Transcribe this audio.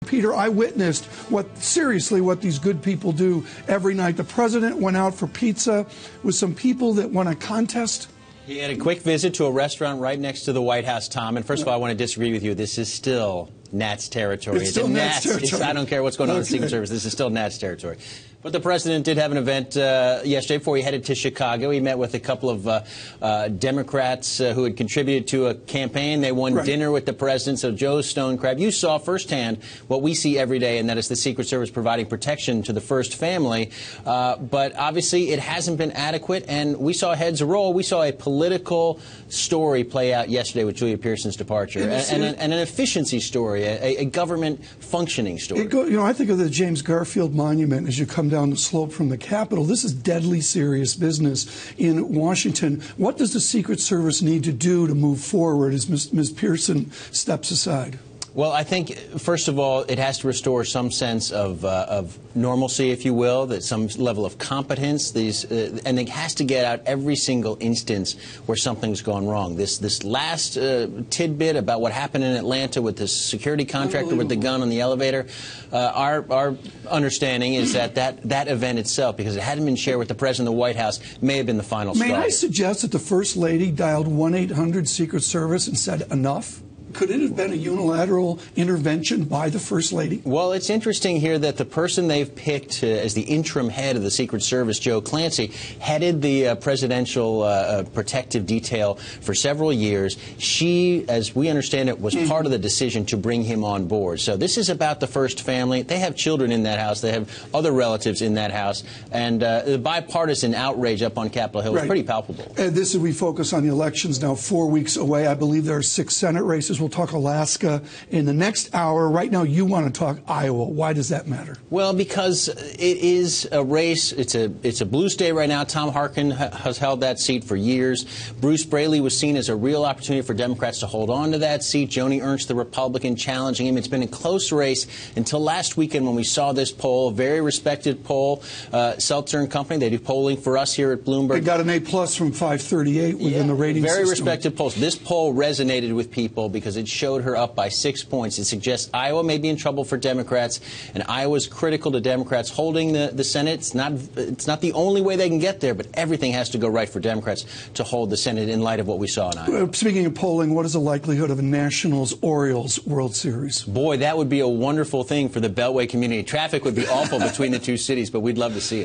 Peter, I witnessed what these good people do every night. The president went out for pizza with some people that won a contest. He had a quick visit to a restaurant right next to the White House, Tom. And first of all, I want to disagree with you. This is still Nat's territory. It's still Nat's territory. I don't care what's going on in the Secret Service. This is still Nat's territory. But the president did have an event yesterday before he headed to Chicago. He met with a couple of Democrats who had contributed to a campaign. They won dinner with the president. So Joe Stonecrab, you saw firsthand what we see every day, and that is the Secret Service providing protection to the first family. But obviously it hasn't been adequate, and we saw heads roll. We saw a political story play out yesterday with Julia Pierson's departure, and an efficiency story, a government functioning story. I think of the James Garfield Monument as you come down the slope from the Capitol. This is deadly serious business in Washington. What does the Secret Service need to do to move forward as Ms. Pierson steps aside? Well, I think, first of all, it has to restore some sense of normalcy, if you will, that some level of competence. And it has to get out every single instance where something's gone wrong. This last tidbit about what happened in Atlanta with the security contractor with the gun on the elevator, our understanding is that event itself, because it hadn't been shared with the president of the White House, may have been the final straw. May I suggest that the First Lady dialed 1-800 Secret Service and said enough? Could it have been a unilateral intervention by the First Lady? Well, it's interesting here that the person they've picked as the interim head of the Secret Service, Joe Clancy, headed the presidential protective detail for several years. She, as we understand it, was part of the decision to bring him on board. So this is about the first family. They have children in that house. They have other relatives in that house. And the bipartisan outrage up on Capitol Hill is pretty palpable. And this is, we focus on the elections now 4 weeks away. I believe there are 6 Senate races. We'll talk Alaska in the next hour. Right now, you want to talk Iowa. Why does that matter? Well, because it is a race. It's a blue state right now. Tom Harkin has held that seat for years. Bruce Braley was seen as a real opportunity for Democrats to hold on to that seat. Joni Ernst, the Republican, challenging him. It's been a close race until last weekend when we saw this poll, a very respected poll. Seltzer and Company, they do polling for us here at Bloomberg. They got an A+ from 538 within the rating system. Very respected polls. This poll resonated with people because it showed her up by 6 points. It suggests Iowa may be in trouble for Democrats, and Iowa's critical to Democrats holding the Senate. It's not the only way they can get there, but everything has to go right for Democrats to hold the Senate in light of what we saw in Iowa. Speaking of polling, what is the likelihood of a Nationals-Orioles World Series? Boy, that would be a wonderful thing for the Beltway community. Traffic would be awful between the two cities, but we'd love to see it.